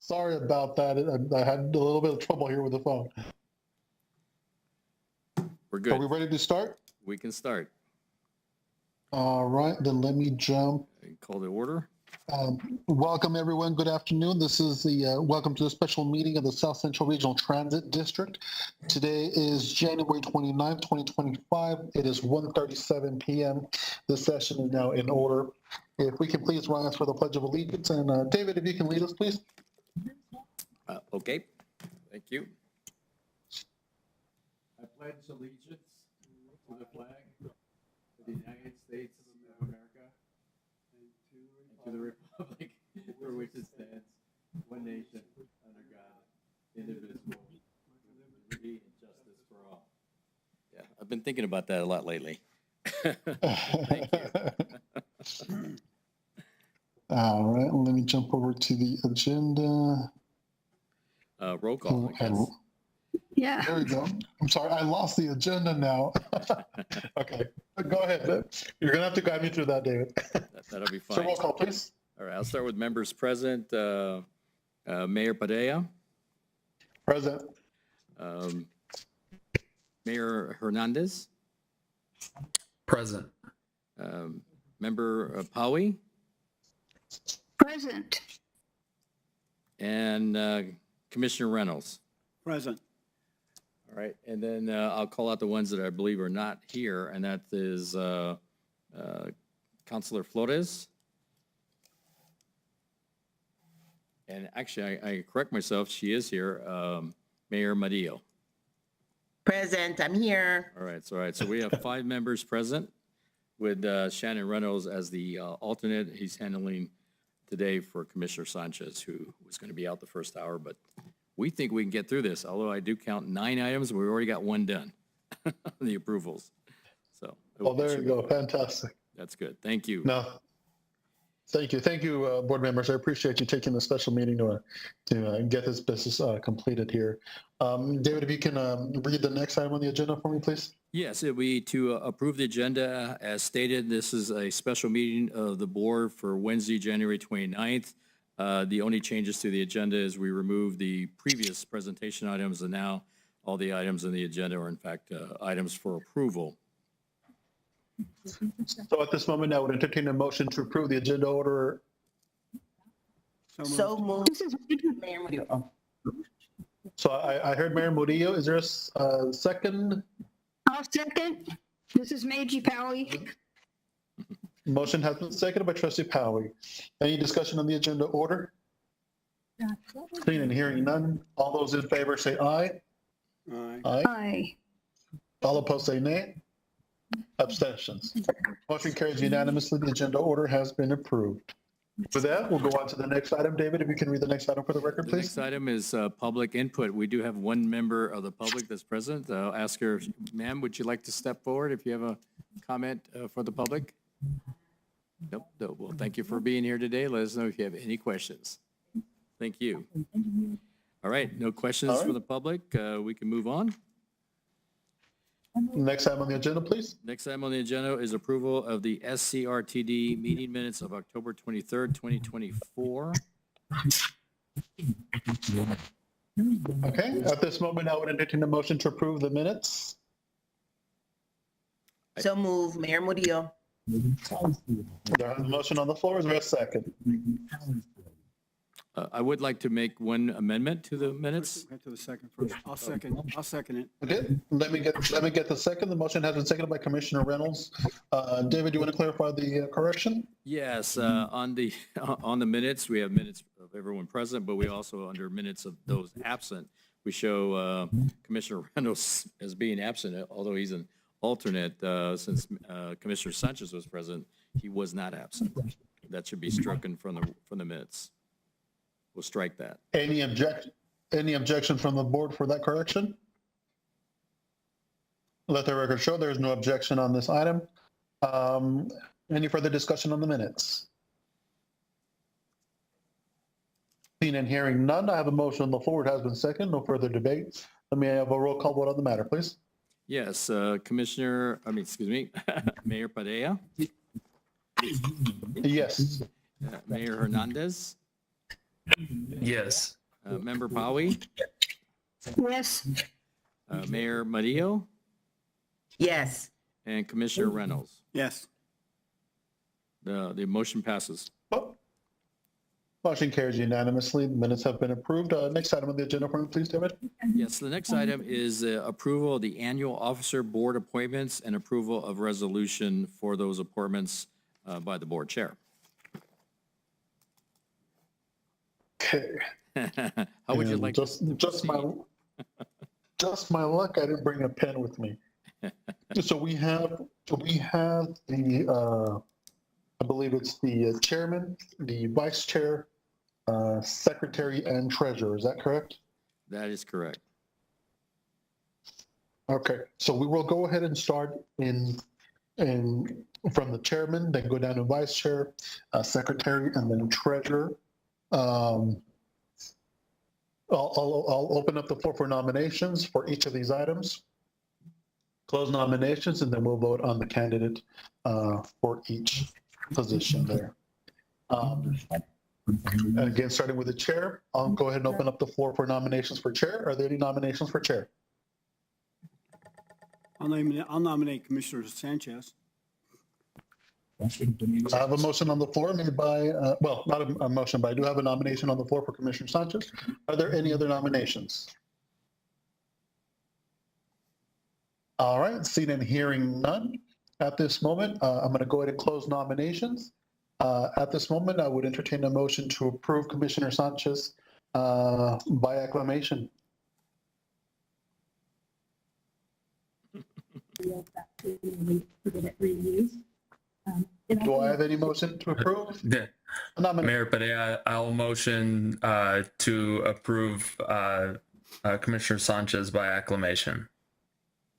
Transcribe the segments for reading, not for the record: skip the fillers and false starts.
Sorry about that. I had a little bit of trouble here with the phone. We're Are good. we ready to start? We can start. All right, then let me jump. Call the order. Welcome, everyone. Good afternoon. This is the welcome to the special meeting of the South Central Regional Transit District. Today is January 29th, 2025. It is 1:37 p.m. This session is now in order. If we can please rise for the Pledge of Allegiance. And David, if you can lead us, please. Okay. Thank you. I pledge allegiance to the flag of the United States of America and to the republic for which it stands, one nation, under God, indivisible, with liberty and justice for all. Yeah, I've been thinking about that a lot lately. Thank you. All right, let me jump over to the agenda. Roll call, I guess. Yeah. There we go. I'm sorry, I lost the agenda now. Okay, go ahead. You're gonna have to guide me through that, David. That'll be So fine. roll call, please. All right, I'll start with members present. Mayor Padilla, Present. Mayor Hernandez, Present. Member Powie, Present. and Commissioner Reynolds. Present. All right, and then I'll call out the ones that I believe are not here, and that is Councilor Flores. And actually, I correct myself, she is here, Mayor Madillo. Present, I'm here. All right, so we have 5 members present with Shannon Reynolds as the alternate. He's handling today for Commissioner Sanchez, who was going to be out the first hour, but we think we can get through this, although I do count 9 items. We've already got 1 done, the approvals. So. Well, there you go. Fantastic. That's good. Thank you. No, thank you. Thank you, board members. I appreciate you taking the special meeting to get this business completed here. David, if you can read the next item on the agenda for me, please. Yes, it would be to approve the agenda as stated. This is a special meeting of the board for Wednesday, January 29th. The only changes to the agenda is we remove the previous presentation items, and now all the items in the agenda are in fact items for approval. So at this moment, I would entertain a motion to approve the agenda order. So moved. This is Mayor Murillo. So I heard Mayor Murillo. Is there a second? I'll second. This is Meiji Powie. Motion has been seconded by Trustee Powie. Any discussion on the agenda order? Seeing and hearing none. All those in favor say aye. Aye. Aye. Aye. All opposed say nay. Abstentions. Motion carries unanimously. The agenda order has been approved. With that, we'll go on to the next item. David, if you can read the next item for the record, The please. next item is public input. We do have 1 member of the public that's present. I'll ask her, ma'am, would you like to step forward if you have a comment for the public? Nope. No. Well, thank you for being here today. Let us know if you have any questions. Thank you. All right, no questions All right. for the public. We can move on. Next item on the agenda, please. Next item on the agenda is approval of the SCRTD meeting minutes of October 23rd, 2024. Okay, at this moment, I would entertain a motion to approve the minutes. So moved, Mayor Murillo. There is a motion on the floor. Is there a second? I would like to make 1 amendment to the minutes. Get to the second first. I'll second it. Okay, let me get the second. The motion has been seconded by Commissioner Reynolds. David, do you want to clarify the correction? Yes, on the minutes, we have minutes of everyone present, but we also, under minutes of those absent, we show Commissioner Reynolds as being absent, although he's an alternate, since Commissioner Sanchez was present, he was not absent. That should be stricken from the minutes. We'll strike that. Any objection from the board for that correction? Let the record show there is no objection on this item. Any further discussion on the minutes? Seeing and hearing none, I have a motion on the floor. It has been seconded. No further debate. Let me have a roll call vote on the matter, please. Yes, Mayor Padilla, Yes. Mayor Hernandez, Yes. Member Powie, Yes. Mayor Murillo, Yes. and Commissioner Reynolds. Yes. The motion passes. Motion carries unanimously. The minutes have been approved. Next item on the agenda for me, please, David. Yes, the next item is approval of the annual officer board appointments and approval of resolution for those appointments by the board chair. Okay. How would you And like? just my luck, I didn't bring a pen with me. So we have the I believe it's the chairman, the vice chair, secretary, and treasurer. Is that correct? That is correct. Okay, so we will go ahead and start in from the chairman, then go down to vice chair, secretary, and then treasurer. I'll open up the floor for nominations for each of these items. Close nominations, and then we'll vote on the candidate for each position there. And again, starting with the chair, I'll go ahead and open up the floor for nominations for chair. Are there any nominations for chair? I'll nominate Commissioner Sanchez. I have a motion on the floor made by, well, not a motion, but I do have a nomination on the floor for Commissioner Sanchez. Are there any other nominations? All right, seeing and hearing none. At this moment, I'm going to go ahead and close nominations. At this moment, I would entertain a motion to approve Commissioner Sanchez by acclamation. Do I have any motion to approve? Yeah. Mayor Padilla, I'll motion to approve Commissioner Sanchez by acclamation.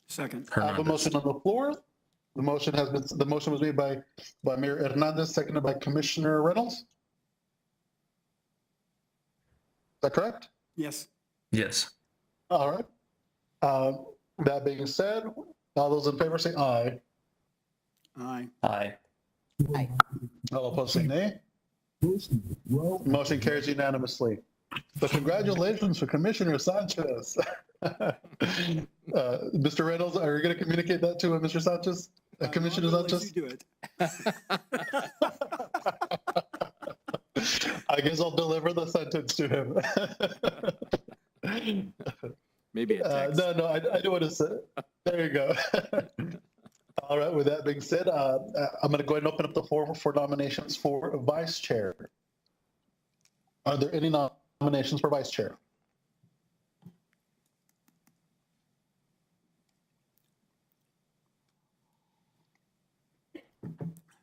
Second. I have a motion on the floor. The motion was made by Mayor Hernandez, seconded by Commissioner Reynolds. Is that correct? Yes. Yes. All right. That being said, all those in favor say aye. Aye. Aye. All opposed say nay. Motion carries unanimously. So congratulations for Commissioner Sanchez. Mr. Reynolds, are you going to communicate that to Mr. Sanchez? Commissioner I'll let Sanchez? you do it. I guess I'll deliver the sentence to him. Maybe a text. No, I do want to say. There you go. All right. With that being said, I'm going to go ahead and open up the floor for nominations for vice chair. Are there any nominations for vice chair?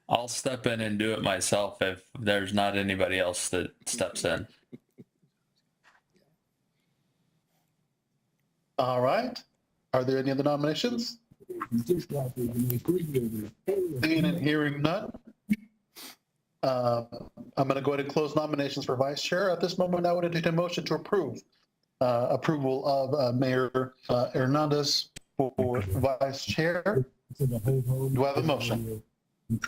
I'll step in and do it myself if there's not anybody else that steps in. All right. Are there any other nominations? Seeing and hearing none. I'm going to go ahead and close nominations for vice chair. At this moment, I would entertain a motion to approve approval of Mayor Hernandez for vice chair. Do I have a motion? I'll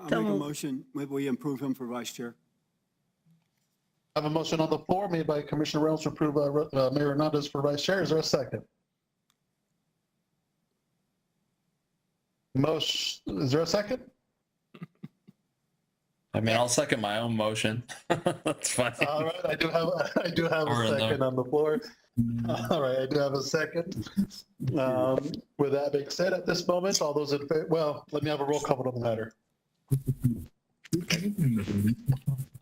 make a motion. Maybe we improve him for vice chair. I have a motion on the floor made by Commissioner Reynolds to approve Mayor Hernandez for vice chair. Is there a second? Is there a second? I mean, I'll second my own motion. That's fine. All right, I do have a second on the floor. All right, I do have a second. With that being said, at this moment, all those in favor, well, let me have a roll call on the matter.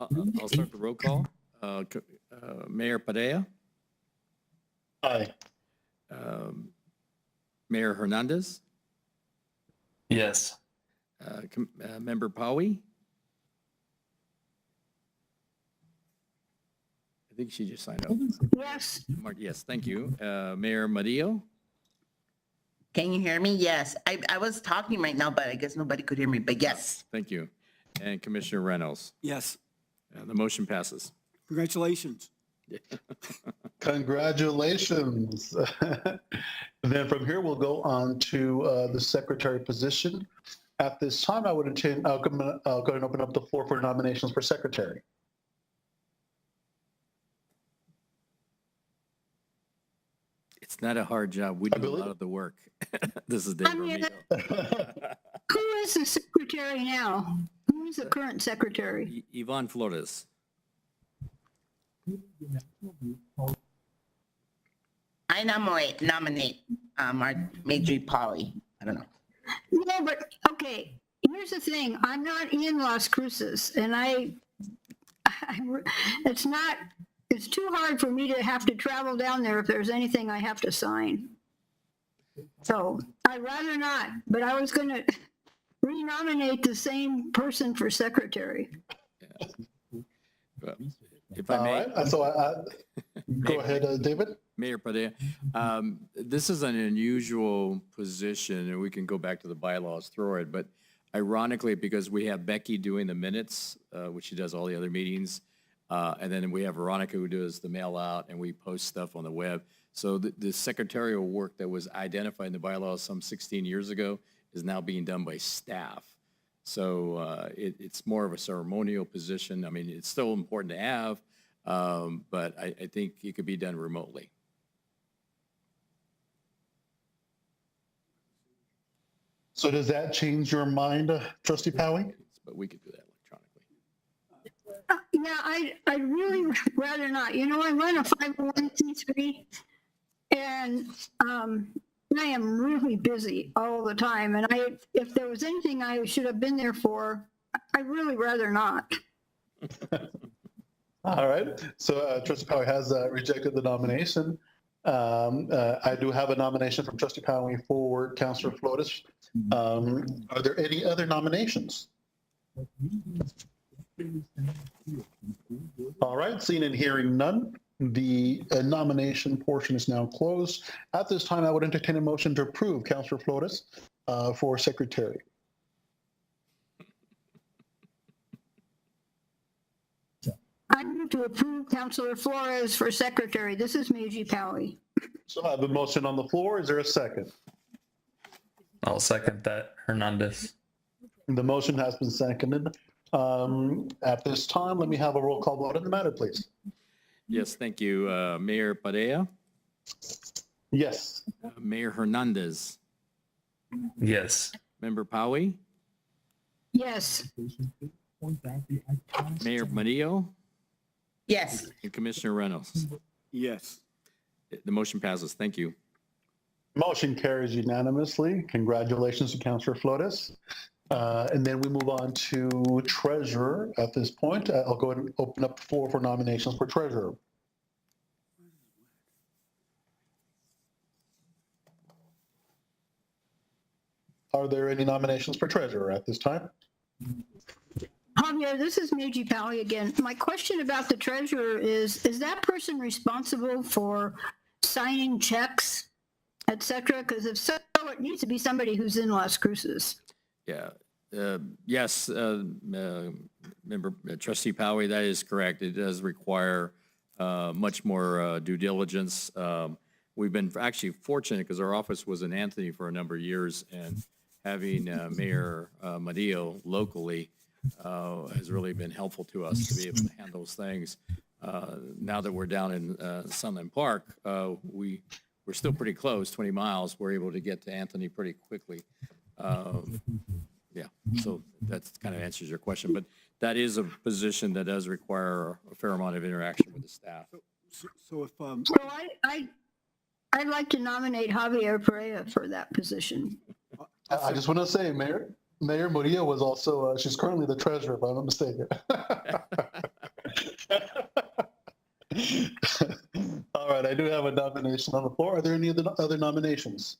I'll start the roll call. Mayor Padilla, Aye. Mayor Hernandez, Yes. Member Powie. I think she just signed up. Yes. Yes, thank you. Mayor Murillo, Can you hear me? Yes. I was talking right now, but I guess nobody could hear me, but yes. thank you. And Commissioner Reynolds. Yes. The motion passes. Congratulations. Congratulations. Then from here, we'll go on to the secretary position. At this time, I'll go ahead and open up the floor for nominations for secretary. not a hard job. We do a believe lot it. of the work. This is Dave I'm here. Romito. Who is the secretary now? Who is the current secretary? Yvonne Flores. I nominate Marjorie Polly. I don't know. No, but, okay, here's the thing. I'm not in Las Cruces, and it's too hard for me to have to travel down there if there's anything I have to sign. So I'd rather not, but I was going to renominate the same person for secretary. Well, if I All may, right, so go ahead, David. Mayor Padilla, this is an unusual position, and we can go back to the bylaws through it, but ironically, because we have Becky doing the minutes, which she does all the other meetings, and then we have Veronica who does the mail out, and we post stuff on the web. So the secretarial work that was identified in the bylaws some 16 years ago is now being done by staff. So it's more of a ceremonial position. I mean, it's still important to have, but I think it could be done remotely. So does that change your mind, Trustee Powie? But we could do that electronically. Yeah, I'd really rather not. You know, I run a 501c3, and I am really busy all the time. And if there was anything I should have been there for, I'd really rather not. All right. So Trustee Powie has rejected the nomination. I do have a nomination from Trustee Powie for Councilor Flores. Are there any other nominations? All right. Seeing and hearing none, the nomination portion is now closed. At this time, I would entertain a motion to approve Councilor Flores for secretary. I move to approve Councilor Flores for secretary. This is Meiji Powie. So I have a motion on the floor. Is there a second? I'll second that, Hernandez. The motion has been seconded. At this time, let me have a roll call vote on the matter, please. Yes, thank you. Mayor Padilla, Yes. Mayor Hernandez, Yes. Member Powie, Yes. Mayor Marillo, Yes. and Commissioner Reynolds. Yes. The motion passes. Thank you. Motion carries unanimously. Congratulations to Councilor Flores. And then we move on to treasurer at this point. I'll go ahead and open up the floor for nominations for treasurer. Are there any nominations for treasurer at this time? Javier, this is Meiji Powie again. My question about the treasurer is that person responsible for signing checks, et cetera? Because if so, it needs to be somebody who's in Las Cruces. Yeah. Yes, Member Trustee Powie, that is correct. It does require much more due diligence. We've been actually fortunate because our office was in Anthony for a number of years, and having Mayor Marillo locally has really been helpful to us to be able to handle those things. Now that we're down in Sunland Park, we're still pretty close, 20 miles. We're able to get to Anthony pretty quickly. Yeah, so that kind of answers your question, but that is a position that does require a fair amount of interaction with the staff. So if, So I'd like to nominate Javier Perea for that position. I just want to say, Mayor Murillo was also, she's currently the treasurer, if I'm not mistaken. All right, I do have a nomination on the floor. Are there any other nominations?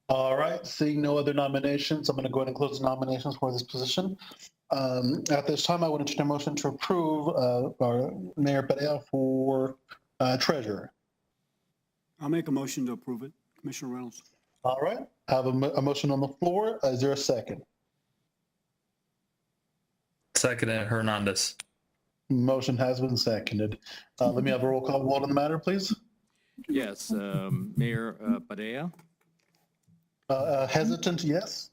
All right, seeing no other nominations, I'm going to go ahead and close the nominations for this position. At this time, I would entertain a motion to approve our Mayor Perea for treasurer. I'll make a motion to approve it. Commissioner Reynolds. All right, I have a motion on the floor. Is there a second? Seconded, Hernandez. Motion has been seconded. Let me have a roll call vote on the matter, please. Yes, Mayor Padilla, Hesitant, yes.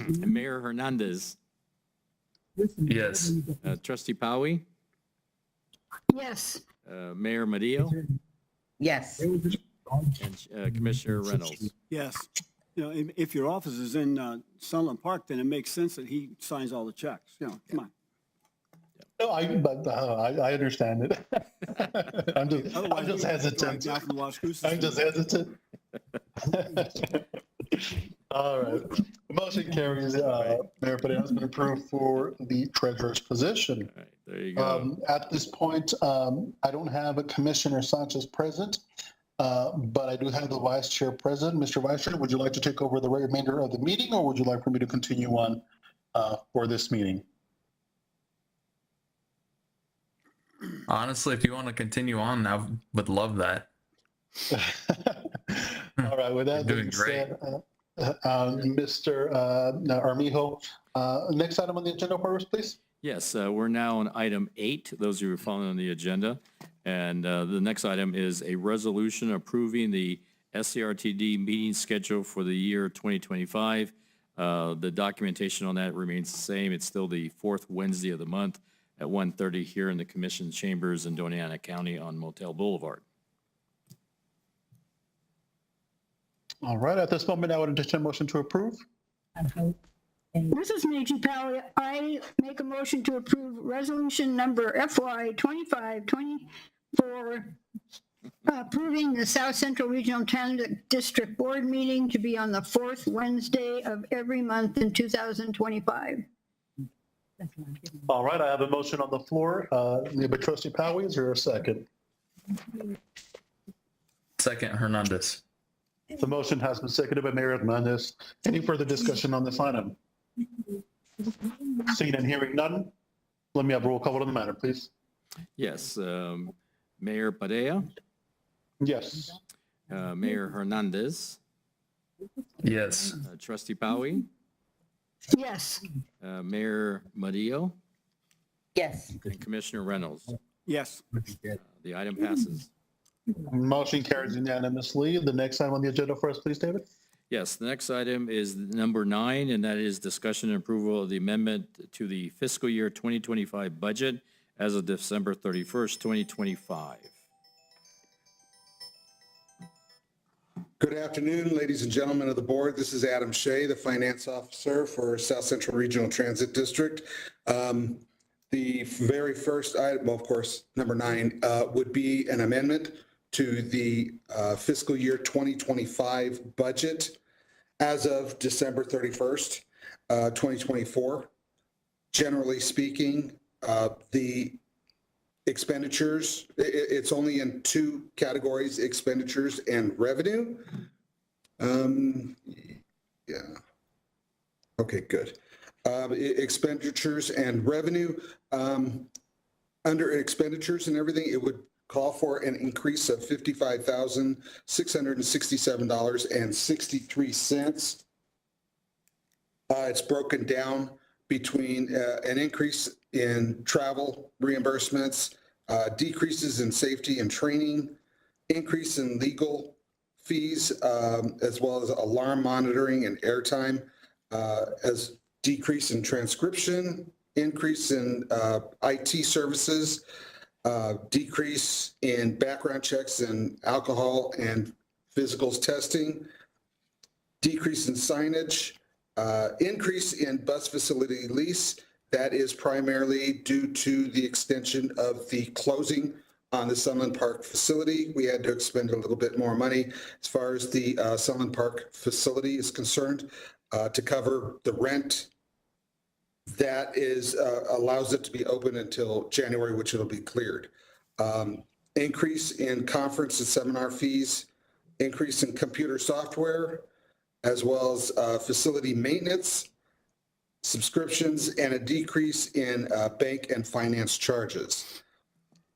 Mayor Hernandez, Yes. Trustee Powie, Yes. Mayor Madeo, Yes. and Commissioner Reynolds. Yes. You know, if your office is in Sunland Park, then it makes sense that he signs all the checks. You know, come on. No, I understand it. I'm just Otherwise, we could hesitant. drive down from Las Cruces I'm just hesitant. All right. The motion carries. Mayor Padilla has been approved for the treasurer's position. All right, there you go. At this point, I don't have a Commissioner Sanchez present, but I do have the Vice Chair present. Mr. Vice Chair, would you like to take over the remainder of the meeting, or would you like for me to continue on for this meeting? Honestly, if you want to continue on, I would love that. All right, with that You're doing being great. said, Mr. Armijo, next item on the agenda for us, please. Yes, we're now on item 8, those who are following on the agenda. And the next item is a resolution approving the SCRTD meeting schedule for the year 2025. The documentation on that remains the same. It's still the fourth Wednesday of the month at 1:30 here in the Commission Chambers in Doña County on Motel Boulevard. All right, at this moment, I would entertain a motion to approve. This is Meiji Pally. I make a motion to approve resolution number FY 2524, approving the South Central Regional Transit District Board meeting to be on the fourth Wednesday of every month in 2025. All right, I have a motion on the floor. Made by Trustee Powie. Is there a second? Second, Hernandez. The motion has been seconded by Mayor Hernandez. Any further discussion on this item? Seeing and hearing none, let me have a roll call on the matter, please. Yes, Mayor Padilla, Yes. Mayor Hernandez, Yes. Trustee Powie, Yes. Mayor Madeo, Yes. and Commissioner Reynolds. Yes. The item passes. Motion carries unanimously. The next item on the agenda for us, please, David. Yes, the next item is number 9, and that is discussion and approval of the amendment to the fiscal year 2025 budget as of December 31st, 2025. Good afternoon, ladies and gentlemen of the board. This is Adam Shea, the finance officer for South Central Regional Transit District. The very first item, well, of course, number 9, would be an amendment to the fiscal year 2025 budget as of December 31st, 2024. Generally speaking, the expenditures, it's only in 2 categories, expenditures and revenue. Yeah. Okay, good. Expenditures and revenue. Under expenditures and everything, it would call for an increase of $55,667.63. It's broken down between an increase in travel reimbursements, decreases in safety and training, increase in legal fees, as well as alarm monitoring and airtime, as decrease in transcription, increase in IT services, decrease in background checks and alcohol and physicals testing, decrease in signage, increase in bus facility lease. That is primarily due to the extension of the closing on the Sunland Park facility. We had to expend a little bit more money as far as the Sunland Park facility is concerned to cover the rent. That is allows it to be open until January, which it'll be cleared. Increase in conference and seminar fees, increase in computer software, as well as facility maintenance, subscriptions, and a decrease in bank and finance charges.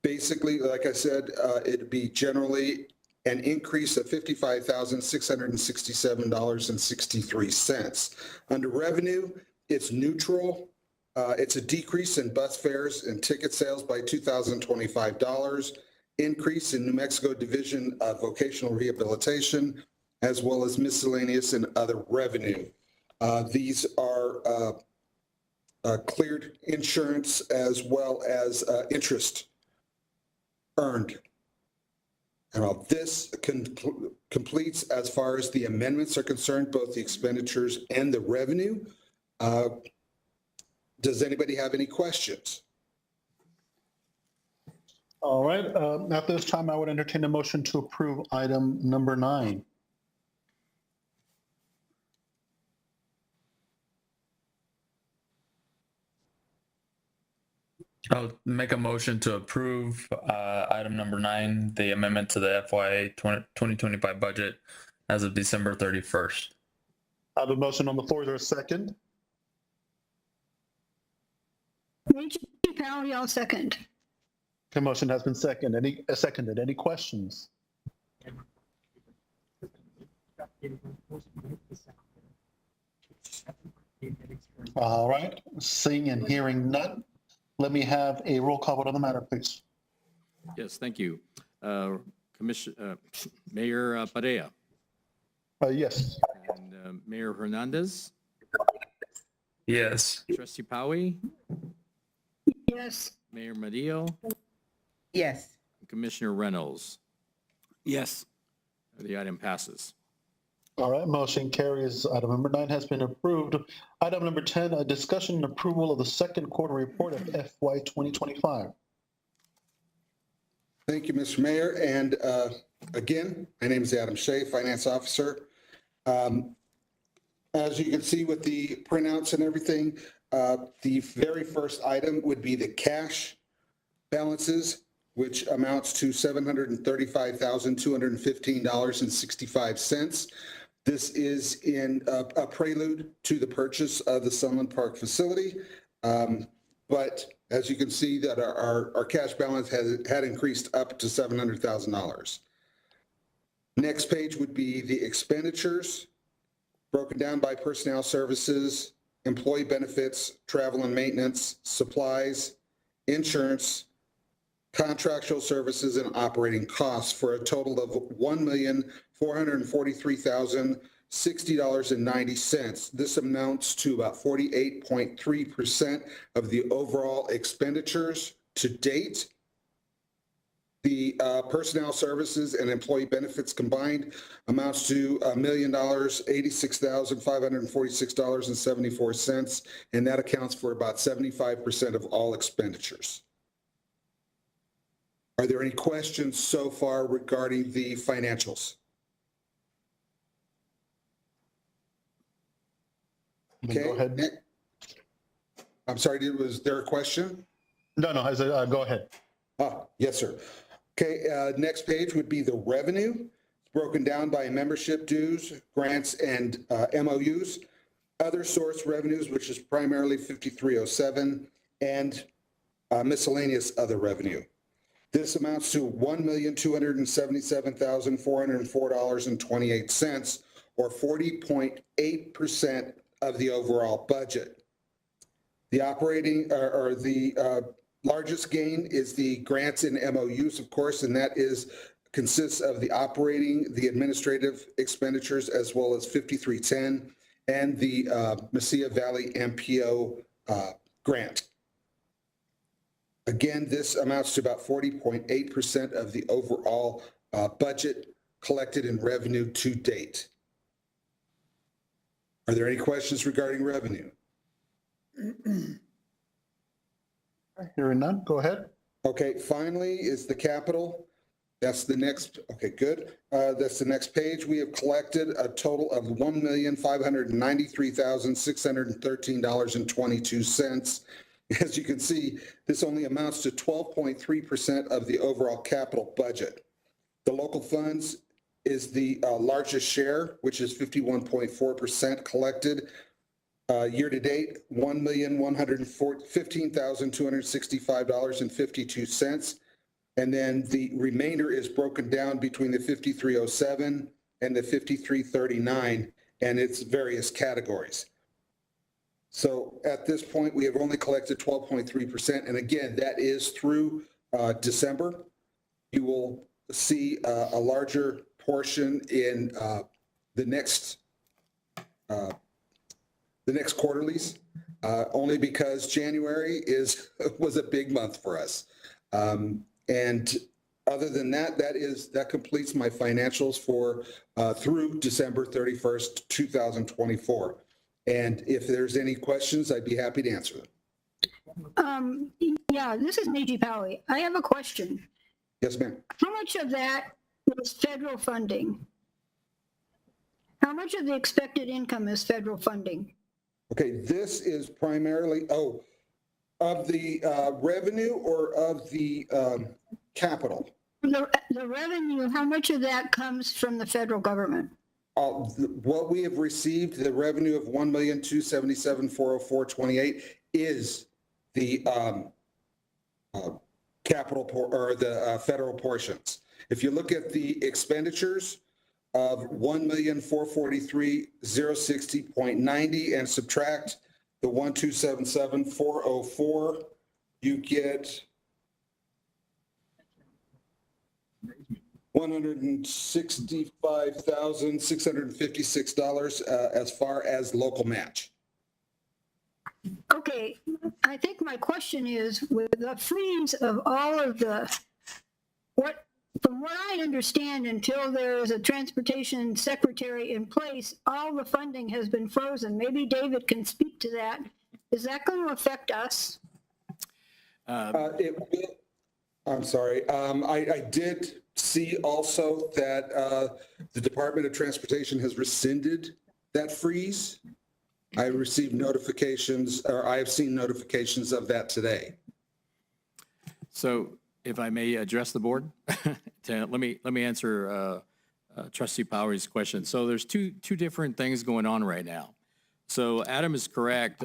Basically, like I said, it'd be generally an increase of $55,667.63. Under revenue, it's neutral. It's a decrease in bus fares and ticket sales by $2,025, increase in New Mexico Division of Vocational Rehabilitation, as well as miscellaneous and other revenue. These are our cleared insurance as well as interest earned. And all this completes as far as the amendments are concerned, both the expenditures and the revenue. Does anybody have any questions? All right, at this time, I would entertain a motion to approve item number 9. I'll make a motion to approve item number 9, the amendment to the FY 2025 budget as of December 31st. I have a motion on the floor. Is there a second? Major Powell, I'll second. The motion has been seconded. Any questions? All right, seeing and hearing none, let me have a roll call vote on the matter, please. Yes, thank you. Mayor Padilla Yes. and Mayor Hernandez, Yes. Trustee Powie, Yes. Mayor Madillo, Yes. and Commissioner Reynolds. Yes. The item passes. All right, motion carries. Item number 9 has been approved. Item number 10, a discussion and approval of the second quarter report of FY 2025. Thank you, Mr. Mayor. And again, my name is Adam Shea, Finance Officer. As you can see with the printouts and everything, the very first item would be the cash balances, which amounts to $735,215.65. This is in a prelude to the purchase of the Sunland Park facility. But as you can see that our cash balance had increased up to $700,000. Next page would be the expenditures broken down by personnel services, employee benefits, travel and maintenance, supplies, insurance, contractual services, and operating costs for a total of $1,443,060.90. This amounts to about 48.3% of the overall expenditures to date. The personnel services and employee benefits combined amounts to $1,086,546.74, and that accounts for about 75% of all expenditures. Are there any questions so far regarding the financials? Okay. Go ahead. I'm sorry, was there a question? No, I said, go ahead. Yes, sir. Okay, next page would be the revenue. It's broken down by membership dues, grants, and MOUs. Other source revenues, which is primarily 5307, and miscellaneous other revenue. This amounts to $1,277,404.28, or 40.8% of the overall budget. The operating or the largest gain is the grants and MOUs, of course, and that consists of the operating, the administrative expenditures, as well as 5310 and the Mesilla Valley MPO grant. Again, this amounts to about 40.8% of the overall budget collected in revenue to date. Are there any questions regarding revenue? Hearing none, go ahead. Okay, finally is the capital. That's the next, okay, good. That's the next page. We have collected a total of $1,593,613.22. As you can see, this only amounts to 12.3% of the overall capital budget. The local funds is the largest share, which is 51.4% collected. Year to date, $1,115,265.52. And then the remainder is broken down between the 5307 and the 5339 and its various categories. So at this point, we have only collected 12.3%. And again, that is through December. You will see a larger portion in the next the next quarterlies, only because January was a big month for us. And other than that, that completes my financials for through December 31st, 2024. And if there's any questions, I'd be happy to answer them. Yeah, this is Neji Powie. I have a question. Yes, ma'am. How much of that is federal funding? How much of the expected income is federal funding? Okay, this is primarily, of the revenue or of the capital? The revenue, how much of that comes from the federal government? What we have received, the revenue of $1,277,404.28 is the capital or the federal portions. If you look at the expenditures of $1,443,060.90 and subtract the $1,277,404, you get $165,656 as far as local match. Okay, I think my question is, with the freeze of all of from what I understand, until there is a transportation secretary in place, all the funding has been frozen. Maybe David can speak to that. Is that going to affect us? I'm sorry. I did see also that the Department of Transportation has rescinded that freeze. I received notifications, or I have seen notifications of that today. So if I may address the board, let me answer Trustee Powery's question. So there's two different things going on right now. So Adam is correct.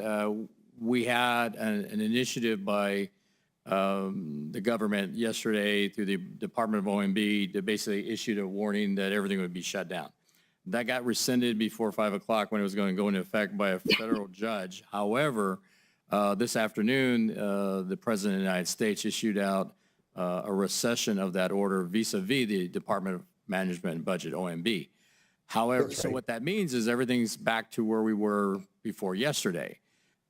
We had an initiative by the government yesterday through the Department of OMB that basically issued a warning that everything would be shut down. That got rescinded before 5 o'clock when it was going to go into effect by a federal judge. However, this afternoon, the President of the United States issued out a recession of that order vis-a-vis the Department of Management and Budget, OMB. However, so what that means is everything's back to where we were before yesterday.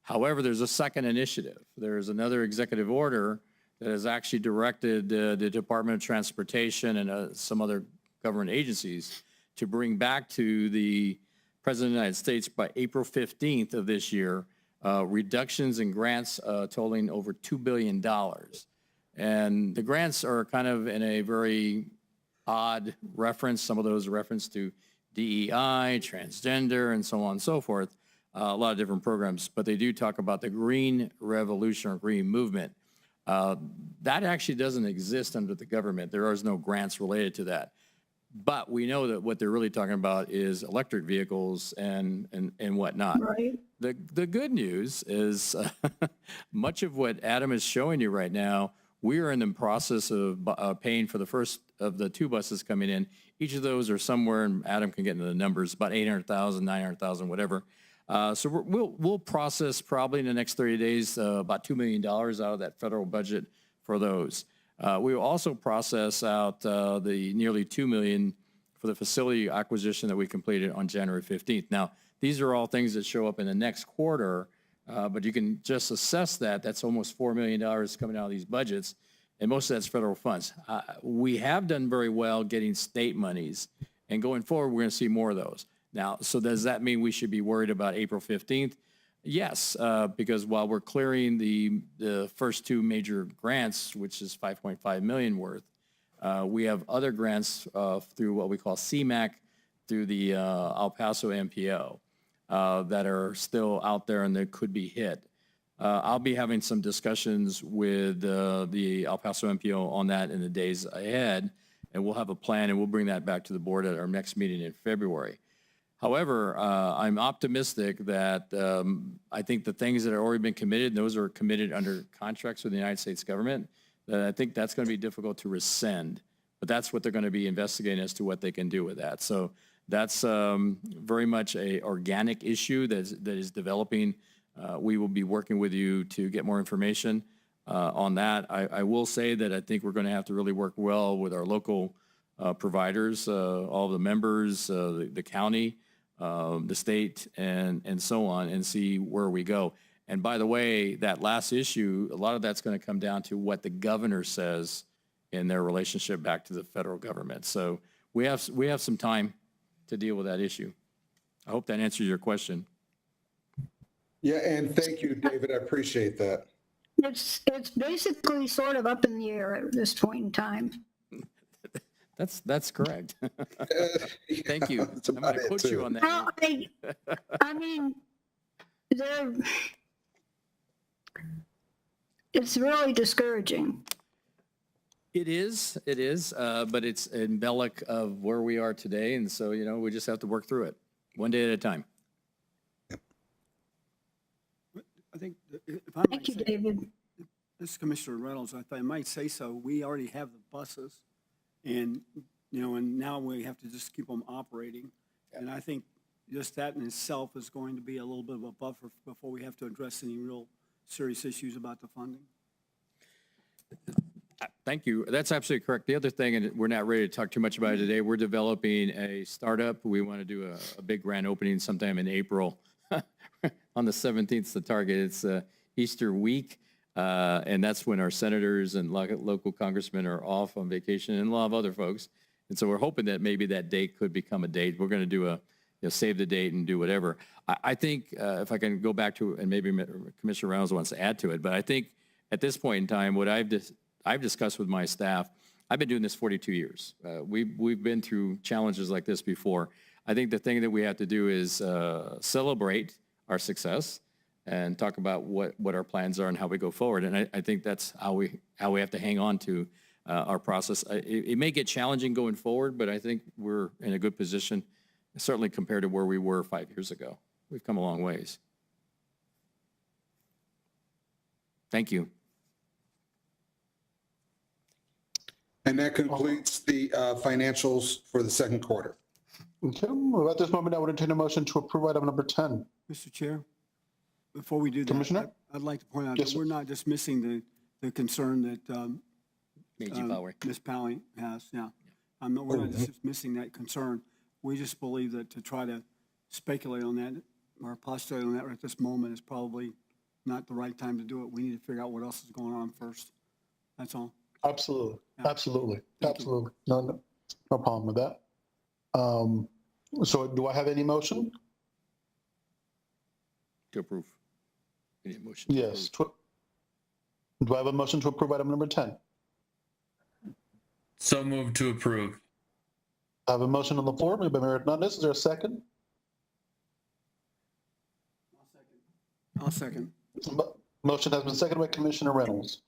However, there's a second initiative. There's another executive order that has actually directed the Department of Transportation and some other government agencies to bring back to the President of the United States by April 15th of this year, reductions in grants totaling over $2 billion. And the grants are kind of in a very odd reference. Some of those reference to DEI, transgender, and so on and so forth. A lot of different programs, but they do talk about the green revolution or green movement. That actually doesn't exist under the government. There is no grants related to that. But we know that what they're really talking about is electric vehicles and whatnot. Right. The good news is much of what Adam is showing you right now, we are in the process of paying for the first of the 2 buses coming in. Each of those are somewhere, and Adam can get into the numbers, about 800,000, 900,000, whatever. So we'll process probably in the next 30 days about $2 million out of that federal budget for those. We will also process out the nearly $2 million for the facility acquisition that we completed on January 15th. Now, these are all things that show up in the next quarter, but you can just assess that. That's almost $4 million coming out of these budgets, and most of that's federal funds. We have done very well getting state monies, and going forward, we're going to see more of those. Now, so does that mean we should be worried about April 15th? Yes, because while we're clearing the first 2 major grants, which is $5.5 million worth, we have other grants through what we call CMAQ, through the El Paso MPO, that are still out there and that could be hit. I'll be having some discussions with the El Paso MPO on that in the days ahead, and we'll have a plan, and we'll bring that back to the board at our next meeting in February. However, I'm optimistic that I think the things that have already been committed, those are committed under contracts with the United States government, that I think that's going to be difficult to rescind. But that's what they're going to be investigating as to what they can do with that. So that's very much a organic issue that is developing. We will be working with you to get more information on that. I will say that I think we're going to have to really work well with our local providers, all the members, the county, the state and so on, and see where we go. And by the way, that last issue, a lot of that's going to come down to what the governor says in their relationship back to the federal government. So we have some time to deal with that issue. I hope that answers your question. Yeah, and thank you, David. I appreciate that. It's basically sort of up in the air at this point in time. That's correct. Thank you. That's I'm going about to it, quote too. you on that. Well, I mean, it's really discouraging. It is, but it's embellic of where we are today, and so, we just have to work through it, one day at a time. I think, if I might Thank you, say, David. this is Commissioner Reynolds, if I might say so, we already have the buses, and, and now we have to just keep them operating. And I think just that in itself is going to be a little bit of a buffer before we have to address any real serious issues about the funding. Thank you. That's absolutely correct. The other thing, and we're not ready to talk too much about it today, we're developing a startup. We want to do a big grand opening sometime in April. On the 17th is the target. It's Easter week, and that's when our senators and local congressmen are off on vacation, and a lot of other folks. And so we're hoping that maybe that date could become a date. We're going to do save the date and do whatever. I think if I can go back to, and maybe Commissioner Reynolds wants to add to it, but I think at this point in time, what I've discussed with my staff, I've been doing this 42 years. We've been through challenges like this before. I think the thing that we have to do is celebrate our success and talk about what our plans are and how we go forward. And I think that's how we have to hang on to our process. It may get challenging going forward, but I think we're in a good position, certainly compared to where we were 5 years ago. We've come a long ways. Thank you. And that completes the financials for the second quarter. Okay, well, at this moment, I would entertain a motion to approve item number 10. Mr. Chair, before we do that, Commissioner? I'd like to point out Yes, that sir. we're not dismissing the concern that Meiji Power. Ms. Powell has, yeah. We're not dismissing that concern. We just believe that to try to speculate on that or postulate on that right at this moment is probably not the right time to do it. We need to figure out what else is going on first. That's all. Absolutely, Yeah. absolutely, Thank you. absolutely. No problem with that. So do I have any motion? To approve. We need a motion to Yes. approve. Do I have a motion to approve item number 10? So moved to approve. I have a motion on the floor made by Mayor Hernandez. Is there a second? I'll second. Motion has been seconded by Commissioner Reynolds.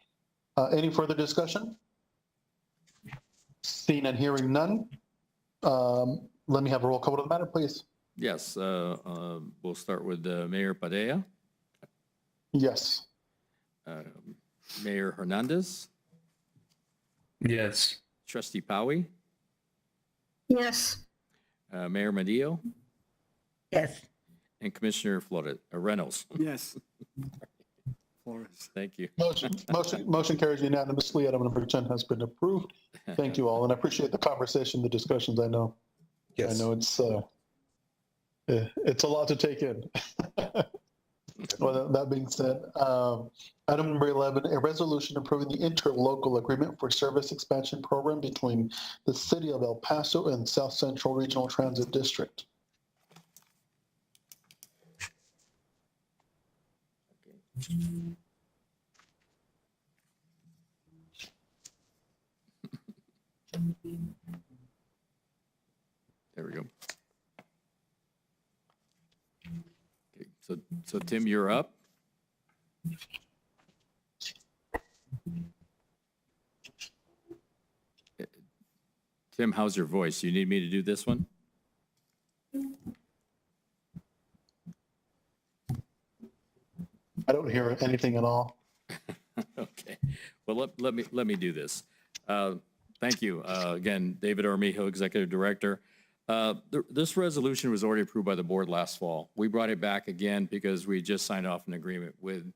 Any further discussion? Seeing and hearing none. Let me have a roll call to the matter, please. Yes, we'll start with Mayor Padilla, Yes. Mayor Hernandez, Yes. Trustee Powie, Yes. Mayor Medillo, Yes. and Commissioner Reynolds. Yes. Flores. Thank you. Motion carries unanimously. Item number 10 has been approved. Thank you all, and I appreciate the conversation, the discussions. I know Yes. it's a lot to take in. Well, that being said, item number 11, a resolution approving the interlocal agreement for service expansion program between the City of El Paso and South Central Regional Transit District. There we go. Okay, so Tim, you're up. Tim, how's your voice? You need me to do this one? I don't hear anything at all. Okay. Well, let me do this. Thank you. Again, David Armijo, Executive Director. This resolution was already approved by the board last fall. We brought it back again because we just signed off an agreement with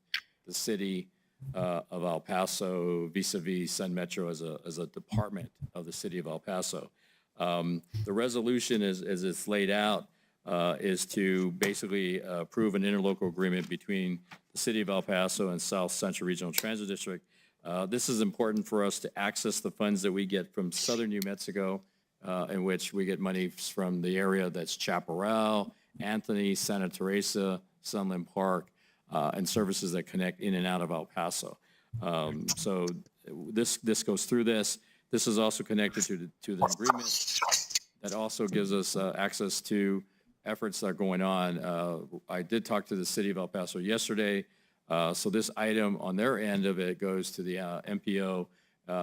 the city of El Paso vis-a-vis Sun Metro as a department of the city of El Paso. The resolution, as it's laid out, is to basically approve an interlocal agreement between the City of El Paso and South Central Regional Transit District. This is important for us to access the funds that we get from southern New Mexico, in which we get money from the area that's Chaparral, Anthony, Santa Teresa, Sunland Park, and services that connect in and out of El Paso. So this goes through this. This is also connected to the agreement that also gives us access to efforts that are going on. I did talk to the City of El Paso yesterday. So this item on their end of it goes to the MPO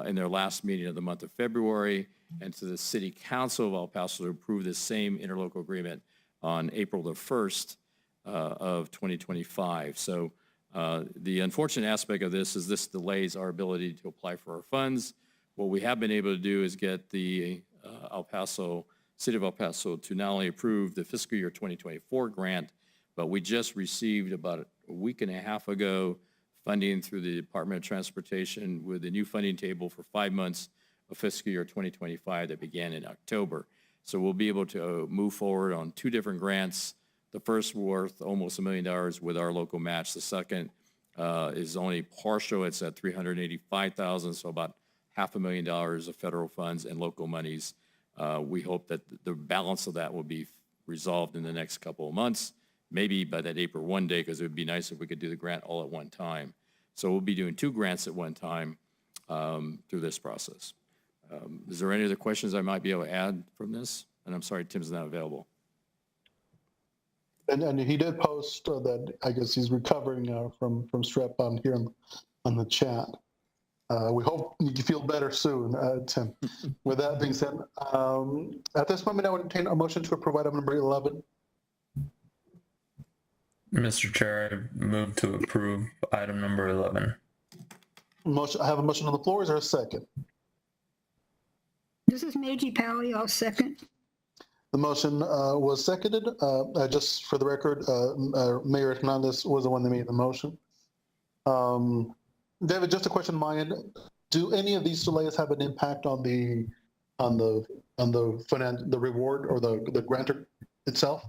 in their last meeting of the month of February, and to the City Council of El Paso to approve this same interlocal agreement on April the 1st of 2025. So the unfortunate aspect of this is this delays our ability to apply for our funds. What we have been able to do is get the City of El Paso to not only approve the fiscal year 2024 grant, but we just received about a week and a half ago funding through the Department of Transportation with a new funding table for 5 months of fiscal year 2025 that began in October. So we'll be able to move forward on 2 different grants. The first worth almost $1 million with our local match. The second is only partial. It's at $385,000, so about $500,000 of federal funds and local monies. We hope that the balance of that will be resolved in the next couple of months, maybe by that April 1 day, because it would be nice if we could do the grant all at one time. So we'll be doing 2 grants at one time through this process. Is there any other questions I might be able to add from this? And I'm sorry, Tim's not available. And he did post that I guess he's recovering from strep on here on the chat. We hope you feel better soon, Tim. With that being said, at this moment, I would entertain a motion to approve item number 11. Mr. Chair, I move to approve item number 11. Motion. I have a motion on the floor. Is there a second? This is Meiji Pally. I'll second. The motion was seconded. Just for the record, Mayor Hernandez was the one that made the motion. David, just a question on my end. Do any of these delays have an impact on the reward or the grantor itself?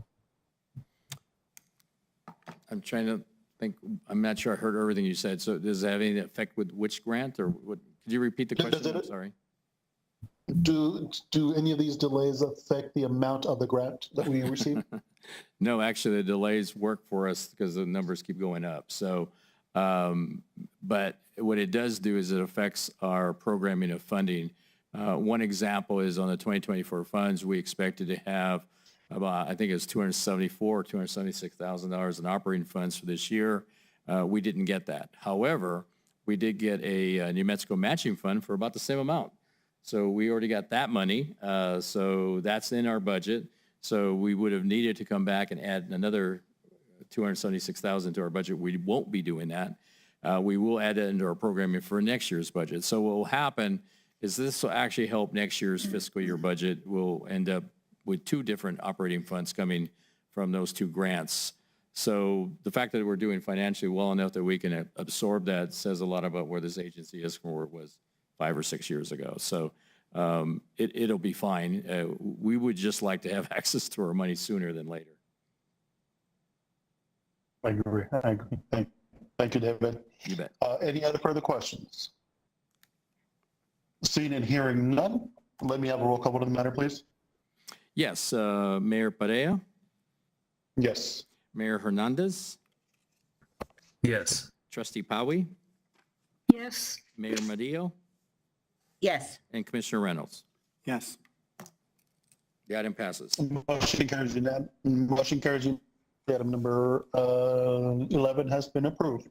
I'm trying to think. I'm not sure I heard everything you said. So does it have any effect with which grant, or what? Could you repeat the question? I'm sorry. Do any of these delays affect the amount of the grant that we receive? No, actually, the delays work for us because the numbers keep going up. So, but what it does do is it affects our programming of funding. One example is on the 2024 funds, we expected to have about, I think it was $274,000 or $276,000 in operating funds for this year. We didn't get that. However, we did get a New Mexico matching fund for about the same amount. So we already got that money. So that's in our budget. So we would have needed to come back and add another $276,000 to our budget. We won't be doing that. We will add it into our programming for next year's budget. So what will happen is this will actually help next year's fiscal year budget. We'll end up with 2 different operating funds coming from those 2 grants. So the fact that we're doing financially well enough that we can absorb that says a lot about where this agency is from where it was 5 or 6 years ago. So it'll be fine. We would just like to have access to our money sooner than later. I agree. Thank you, David. You bet. Any other further questions? Seeing and hearing none, let me have a roll call on the matter, please. Yes, Mayor Perea, Yes. Mayor Hernandez, Yes. Trustee Paui, Yes. Mayor Murillo, Yes. and Commissioner Reynolds. Yes. The item passes. Motion carries unanimously. Motion carries unanimously. Item number 11 has been approved.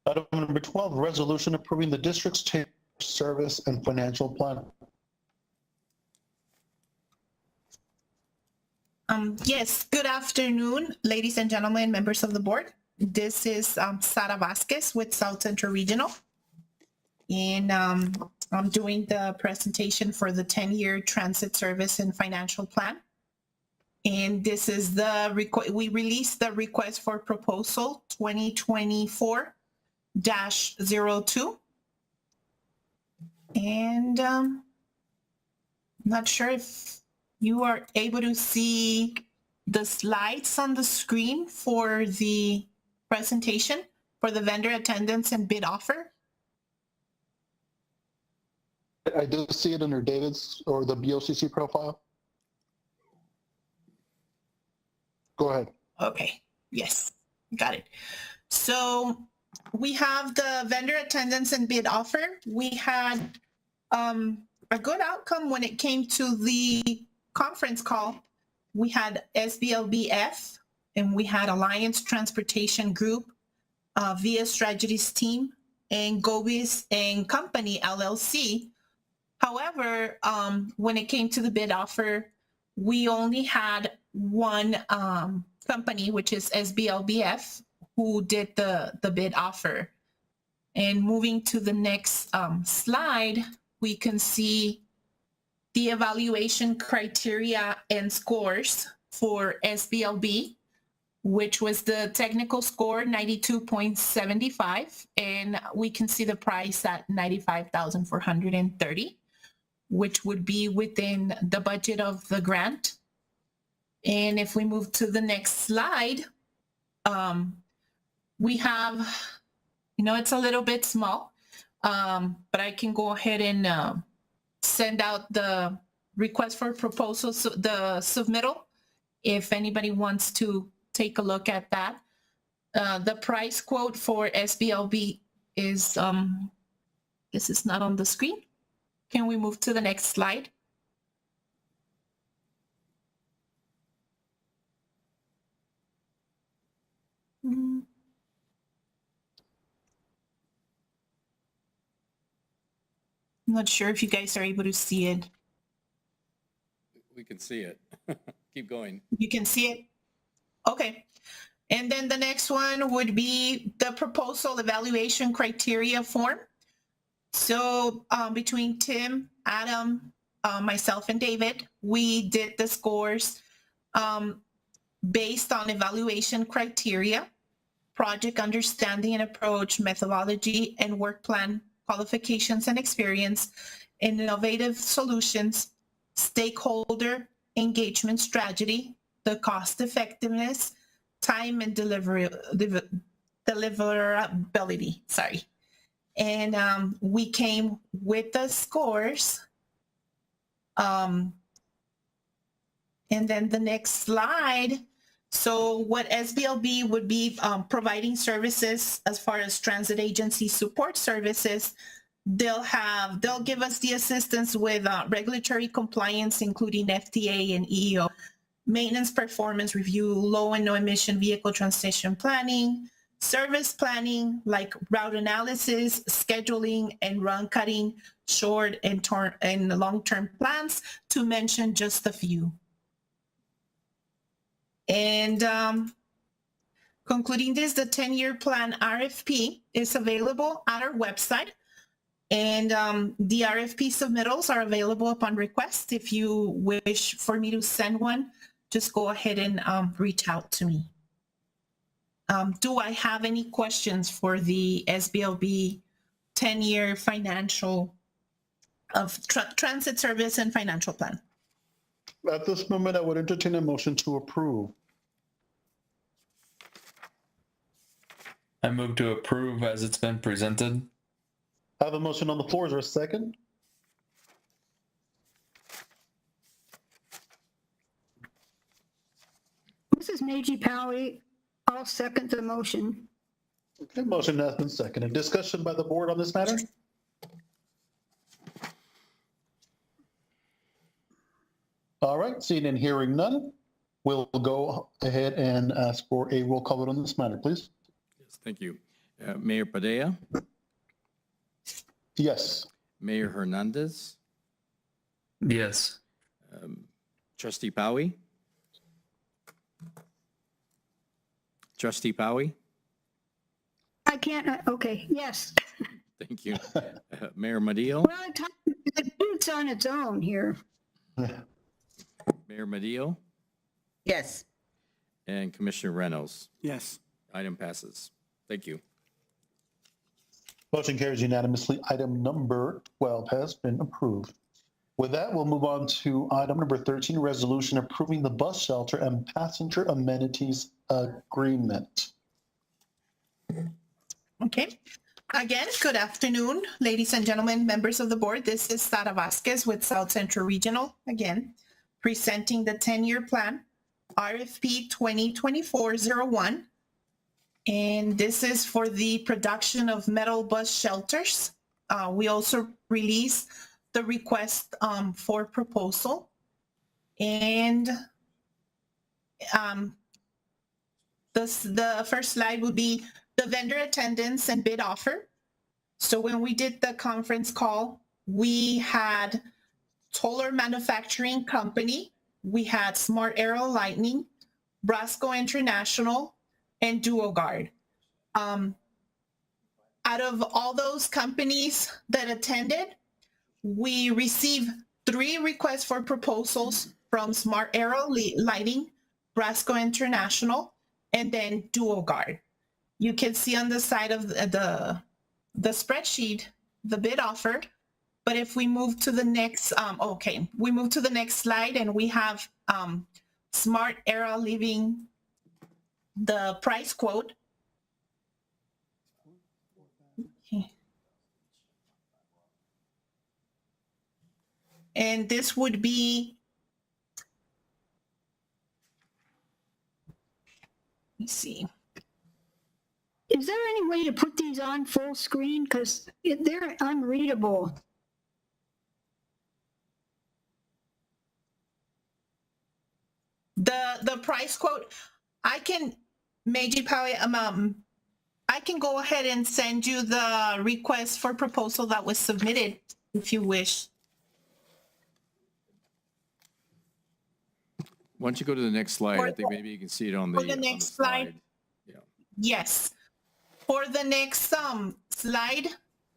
Item number 12, resolution approving the district's service and financial plan. Yes, good afternoon, ladies and gentlemen, members of the board. This is Sara Vasquez with South Central Regional. And I'm doing the presentation for the 10-year transit service and financial plan. And this is the we released the request for proposal 2024-02. And I'm not sure if you are able to see the slides on the screen for the presentation for the vendor attendance and bid offer? I do see it under David's or the BOCC profile. Go ahead. Okay, yes, got it. So we have the vendor attendance and bid offer. We had a good outcome when it came to the conference call. We had SBLBF and we had Alliance Transportation Group, Via Strategies Team, and Gobis and Company LLC. However, when it came to the bid offer, we only had one company, which is SBLBF, who did the bid offer. And moving to the next slide, we can see the evaluation criteria and scores for SBLB, which was the technical score 92.75, and we can see the price at 95,430, which would be within the budget of the grant. And if we move to the next slide, we have, it's a little bit small, but I can go ahead and send out the request for proposal, so the submittal, if anybody wants to take a look at that. The price quote for SBLB is, this is not on the screen. Can we move to the next slide? I'm not sure if you guys are able to see it. We can see it. Keep going. You can see it? Okay. And then the next one would be the proposal evaluation criteria form. So between Tim, Adam, myself, and David, we did the scores based on evaluation criteria, project understanding and approach, methodology and work plan, qualifications and experience, innovative solutions, stakeholder engagement strategy, the cost effectiveness, time and deliverability. Sorry. And we came with the scores. And then the next slide. So what SBLB would be providing services as far as transit agency support services. They'll give us the assistance with regulatory compliance, including FTA and EO, maintenance performance review, low and no emission vehicle transition planning, service planning like route analysis, scheduling and run cutting, short and long-term plans, to mention just a few. And concluding this, the 10-year plan RFP is available at our website. And the RFP submittals are available upon request. If you wish for me to send one, just go ahead and reach out to me. Do I have any questions for the SBLB 10-year financial of transit service and financial plan? At this moment, I would entertain a motion to approve. I move to approve as it's been presented. I have a motion on the floor. Is there a second? This is Meiji Powey. I'll second the motion. Okay, motion has been seconded. Discussion by the board on this matter? All right, seeing and hearing none, we'll go ahead and ask for a roll call vote on this matter, please. Yes, thank you. Mayor Padilla, Yes. Mayor Hernandez, Yes. Trustee Powey. Trustee Powey, I can't, okay, yes. thank you. Mayor Madillo, Well, the dude's on its own here. Mayor Madillo, Yes. and Commissioner Reynolds. Yes. Item passes. Thank you. Motion carries unanimously. Item number 12 has been approved. With that, we'll move on to item number 13, resolution approving the bus shelter and passenger amenities agreement. Okay. Again, good afternoon, ladies and gentlemen, members of the board. This is Sara Vasquez with South Central Regional, again, presenting the 10-year plan, RFP 2024-01. And this is for the production of metal bus shelters. We also released the request for proposal. And the first slide would be the vendor attendance and bid offer. So when we did the conference call, we had Toller Manufacturing Company, we had Smart Aero Lightning, Brasco International, and DuoGuard. Out of all those companies that attended, we received 3 requests for proposals from Smart Aero Lighting, Brasco International, and then DuoGuard. You can see on the side of the spreadsheet, the bid offer. But if we move to the next, we move to the next slide, and we have Smart Aero leaving the price quote. Okay. And this would be, let me see. Is there any way to put these on full screen? Because they're unreadable. The price quote, I can, Meiji Paui, I can go ahead and send you the request for proposal that was submitted if you wish. Why don't you go to the next slide? I think maybe you can see it on the next slide. Yeah. Yes. For the next slide,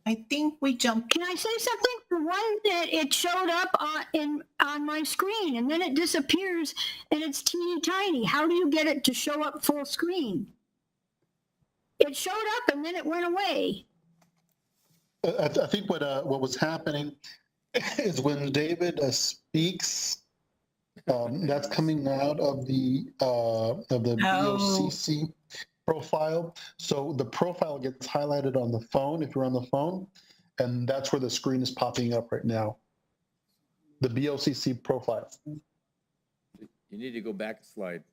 I think we jumped. Can I say something? The one that it showed up on my screen and then it disappears and it's teeny tiny. How do you get it to show up full screen? It showed up and then it went away. I think what was happening is when David speaks, that's coming out of the BOCC profile. So the profile gets highlighted on the phone if you're on the phone, and that's where the screen is popping up right now. The BOCC profile. You need to go back a slide.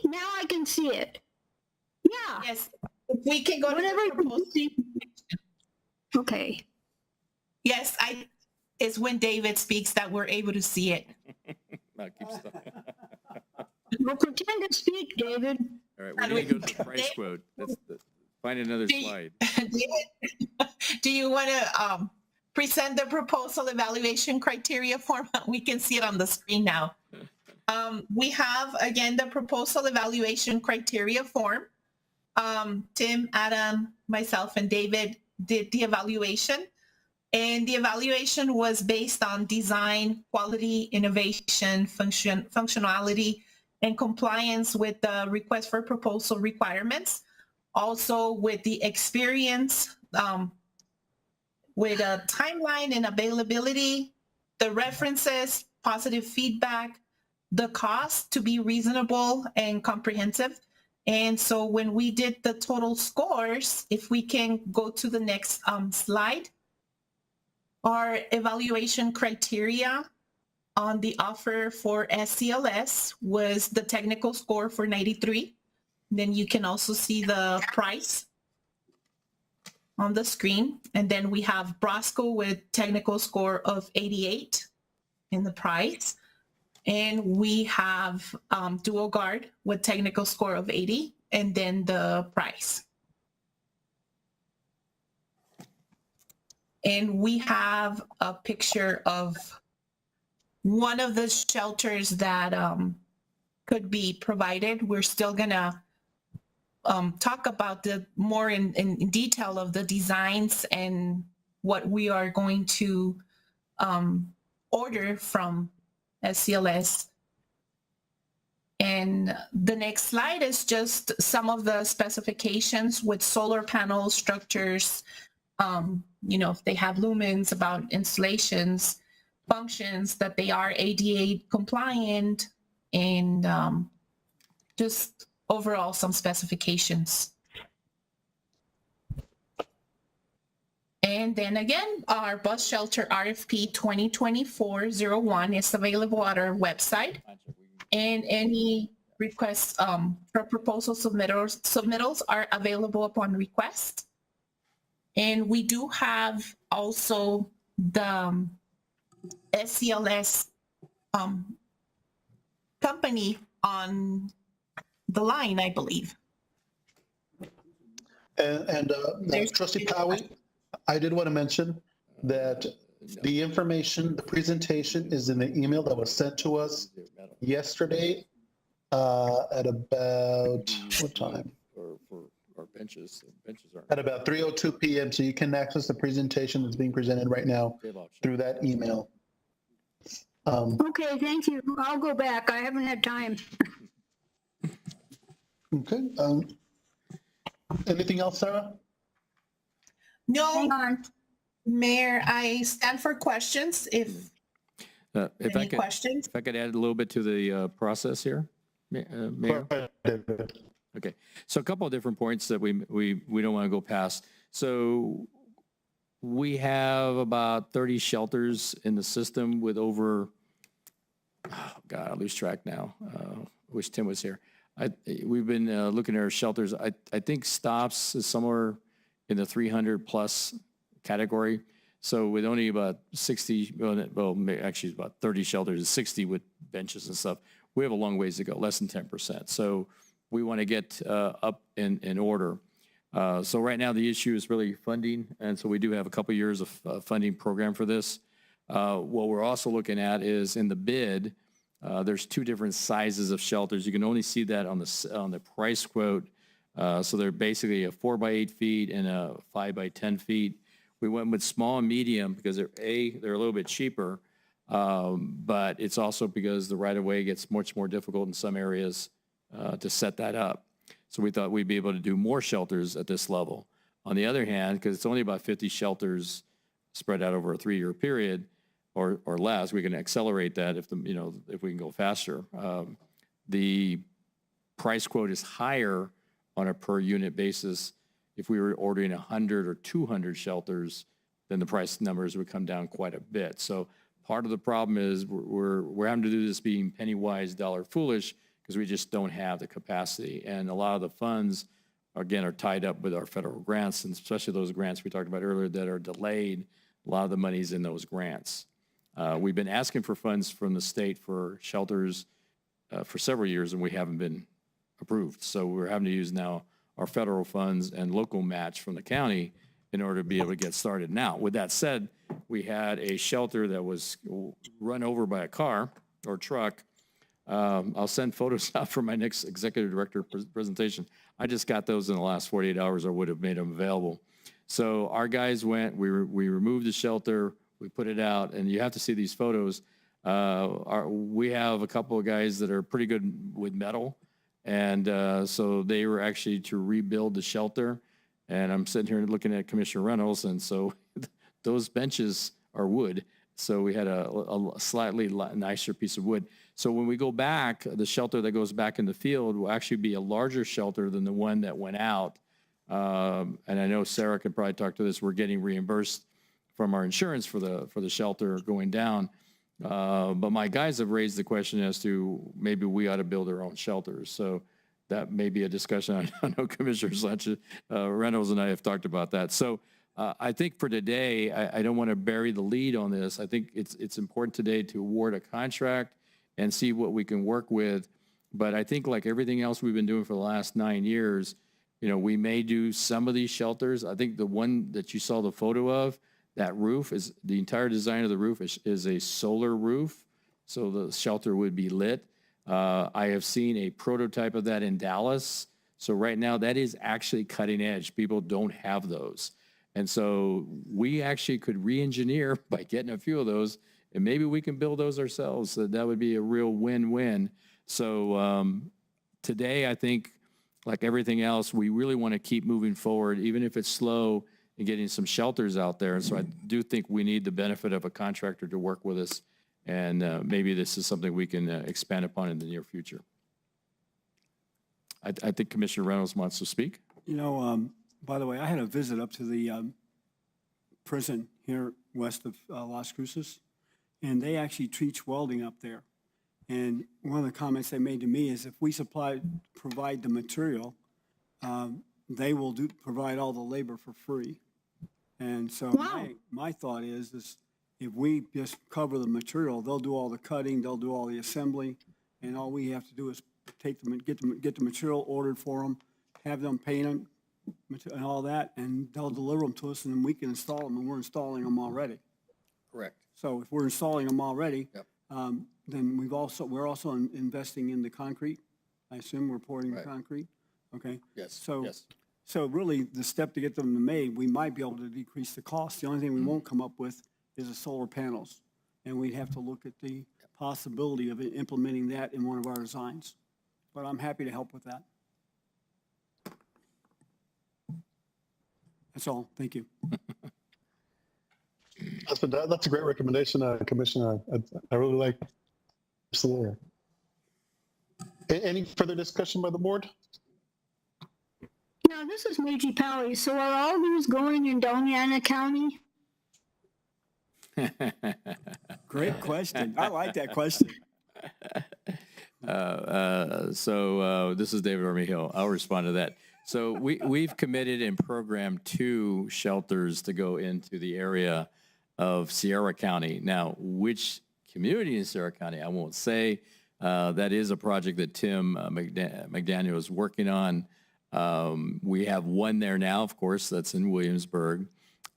Now I can see it. Yeah. Yes. We can go Whenever to the proposal. Okay. Yes, it's when David speaks that we're able to see it. No, keep stuff. Well, pretend to speak, David. All right, we need to go to the price quote. Find another slide. David, do you want to present the proposal evaluation criteria form? We can see it on the screen now. We have, again, the proposal evaluation criteria form. Tim, Adam, myself, and David did the evaluation. And the evaluation was based on design, quality, innovation, functionality, and compliance with the request for proposal requirements. Also with the experience, with a timeline and availability, the references, positive feedback, the cost to be reasonable and comprehensive. And so when we did the total scores, if we can go to the next slide, our evaluation criteria on the offer for SCLS was the technical score for 93. Then you can also see the price on the screen. And then we have Brasco with technical score of 88 in the price. And we have DuoGuard with technical score of 80 and then the price. And we have a picture of one of the shelters that could be provided. We're still gonna talk about the more in detail of the designs and what we are going to order from SCLS. And the next slide is just some of the specifications with solar panel structures, you know, if they have lumens, about installations, functions, that they are ADA compliant, and just overall some specifications. And then again, our bus shelter RFP 2024-01 is available at our website. And any requests for proposal submittals are available upon request. And we do have also the SCLS company on the line, I believe. And Trustee Powie, I did want to mention that the information, the presentation is in the email that was sent to us yesterday at about, what time? For benches aren't. At about 3:02 p.m. So you can access the presentation that's being presented right now through that email. Okay, thank you. I'll go back. I haven't had time. Okay. Anything else, Sarah? No, Hang on. Mayor, I stand for questions if any questions. If I could add a little bit to the process here, Mayor. Okay, so a couple of different points that we don't want to go past. So we have about 30 shelters in the system with over, oh God, I lose track now. Wish Tim was here. We've been looking at our shelters. I think stops is somewhere in the 300 plus category. So with only about 60, well, actually about 30 shelters, 60 with benches and stuff, we have a long ways to go, less than 10%. So we want to get up in order. So right now the issue is really funding. And so we do have a couple years of funding program for this. What we're also looking at is in the bid, there's two different sizes of shelters. You can only see that on the price quote. So they're basically a 4 by 8 feet and a 5 by 10 feet. We went with small and medium because they're a little bit cheaper, but it's also because the right-of-way gets much more difficult in some areas to set that up. So we thought we'd be able to do more shelters at this level. On the other hand, because it's only about 50 shelters spread out over a 3-year period or less, we can accelerate that if we can go faster. The price quote is higher on a per unit basis. If we were ordering 100 or 200 shelters, then the price numbers would come down quite a bit. So part of the problem is we're having to do this being penny wise, dollar foolish, because we just don't have the capacity. And a lot of the funds, again, are tied up with our federal grants, and especially those grants we talked about earlier that are delayed. A lot of the money's in those grants. We've been asking for funds from the state for shelters for several years, and we haven't been approved. So we're having to use now our federal funds and local match from the county in order to be able to get started. Now, with that said, we had a shelter that was run over by a car or truck. I'll send photos out for my next executive director presentation. I just got those in the last 48 hours or would have made them available. So our guys went, we removed the shelter, we put it out, and you have to see these photos. We have a couple of guys that are pretty good with metal. And so they were actually to rebuild the shelter. And I'm sitting here looking at Commissioner Reynolds. And so those benches are wood. So we had a slightly nicer piece of wood. So when we go back, the shelter that goes back in the field will actually be a larger shelter than the one that went out. And I know Sarah could probably talk to this. We're getting reimbursed from our insurance for the shelter going down. But my guys have raised the question as to maybe we ought to build our own shelters. So that may be a discussion. I know Commissioner Reynolds and I have talked about that. So I think for today, I don't want to bury the lead on this. I think it's important today to award a contract and see what we can work with. But I think like everything else we've been doing for the last 9 years, we may do some of these shelters. I think the one that you saw the photo of, that roof is the entire design of the roof is a solar roof. So the shelter would be lit. I have seen a prototype of that in Dallas. So right now that is actually cutting edge. People don't have those. And so we actually could re-engineer by getting a few of those, and maybe we can build those ourselves. So that would be a real win-win. So today, I think, like everything else, we really want to keep moving forward, even if it's slow, in getting some shelters out there. And so I do think we need the benefit of a contractor to work with us. And maybe this is something we can expand upon in the near future. I think Commissioner Reynolds wants to speak. You know, by the way, I had a visit up to the prison here west of Las Cruces, and they actually teach welding up there. And one of the comments they made to me is if we provide the material, they will provide all the labor for free. And so my thought is if we just cover the material, they'll do all the cutting, they'll do all the assembly, and all we have to do is take them and get the material ordered for them, have them paint them and all that, and they'll deliver them to us, and then we can install them, and we're installing them already. Correct. So if we're installing them already, Yep. then we're also investing in the concrete. I assume we're pouring the Right. concrete. Okay. Yes. So Yes. so really, the step to get them made, we might be able to decrease the cost. The only thing we won't come up with is the solar panels, and we'd have to look at the possibility of implementing that in one of our designs. But I'm happy to help with that. That's all. Thank you. That's a great recommendation, Commissioner. I really like. Absolutely. Any further discussion by the board? Now, this is Meiji Pally. So are all these going in Doña County? Great question. I like that question. This is David Armijo. I'll respond to that. So we've committed and programmed 2 shelters to go into the area of Sierra County. Now, which community in Sierra County, I won't say. That is a project that Tim McDaniel is working on. We have one there now, of course, that's in Williamsburg.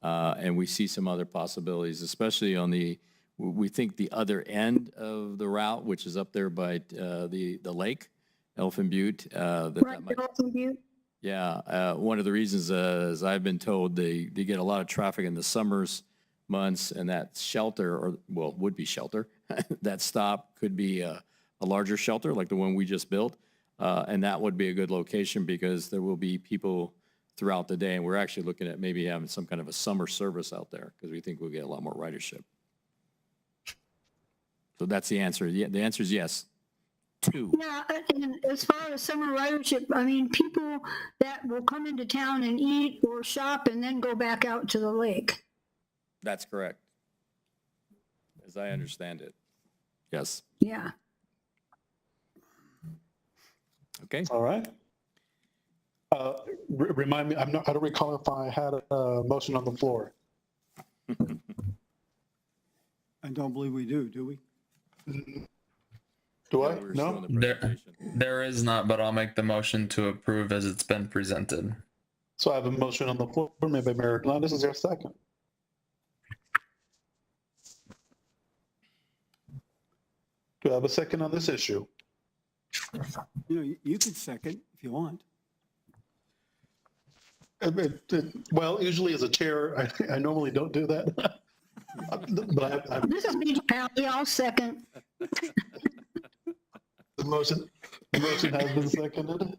And we see some other possibilities, especially on we think the other end of the route, which is up there by the lake, Elephant Butte. Elephant Butte? Yeah, one of the reasons, as I've been told, they get a lot of traffic in the summers months, and that shelter, would be shelter, that stop could be a larger shelter like the one we just built, and that would be a good location because there will be people throughout the day, and we're actually looking at maybe having some kind of a summer service out there because we think we'll get a lot more ridership. So that's the answer. Yeah, the answer is yes. 2. Yeah, and as far as summer ridership, I mean, people that will come into town and eat or shop and then go back out to the lake. That's correct. As I understand it. Yes. Yeah. Okay. All right. Remind me, I don't recall if I had a motion on the floor. I don't believe we do we? Do I? We're still No? in the presentation. There is not, but I'll make the motion to approve as it's been presented. So I have a motion on the floor made by Mayor Hernandez. Is there a second? Do I have a second on this issue? You know, you can second if you want. Well, usually as a chair, I normally don't do that. But This is Meiji Pally. I'll second. the motion has been seconded.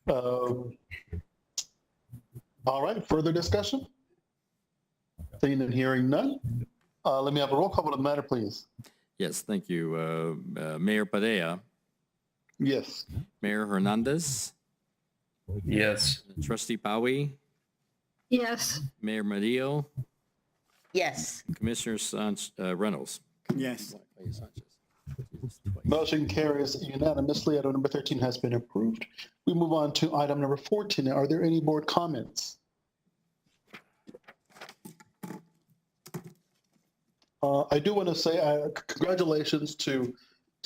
All right, further discussion? Seeing and hearing none. Let me have a roll call on the matter, please. Yes, thank you. Mayor Padilla, Yes. Mayor Hernandez, Yes. Trustee Paui, Yes. Mayor Murillo, Yes. Commissioner Reynolds. Yes. Motion carries unanimously. Item number 13 has been approved. We move on to item number 14. Are there any board comments? I do want to say congratulations to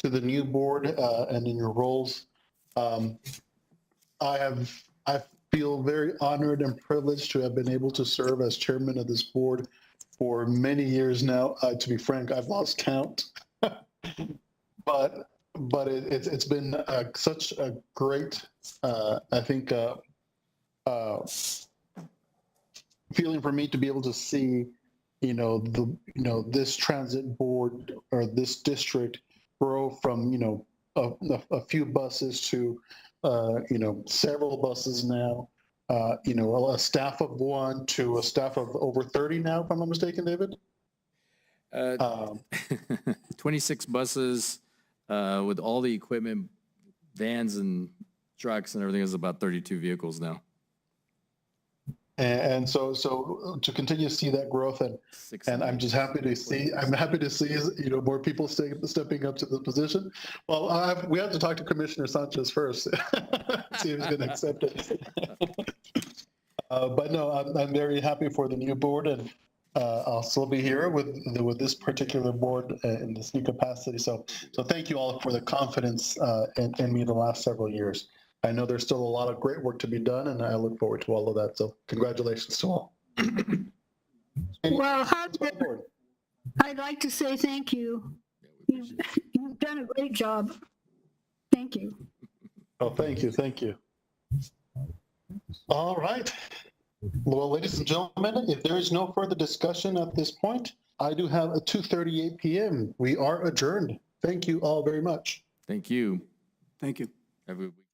the new board and in your roles. I feel very honored and privileged to have been able to serve as chairman of this board for many years now. To be frank, I've lost count, but it's been such a great, I think, feeling for me to be able to see, this transit board or this district grow from, a few buses to, several buses now. a staff of 1 to a staff of over 30 now, if I'm not mistaken, David? 26 buses with all the equipment, vans and trucks and everything is about 32 vehicles now. And so to continue to see that growth, and I'm just happy to see, more people stepping up to the position. Well, we have to talk to Commissioner Sanchez first, see if he's going to accept it. But no, I'm very happy for the new board, and I'll still be here with this particular board in this new capacity. So thank you all for the confidence in me the last several years. I know there's still a lot of great work to be done, and I look forward to all of that. So congratulations to all. Well, I'd like to say thank you. You've done a great job. Thank you. Oh, thank you. Thank you. All right. Well, ladies and gentlemen, if there is no further discussion at this point, I do have a 2:38 p.m. We are adjourned. Thank you all very much. Thank you. Thank you. Every week.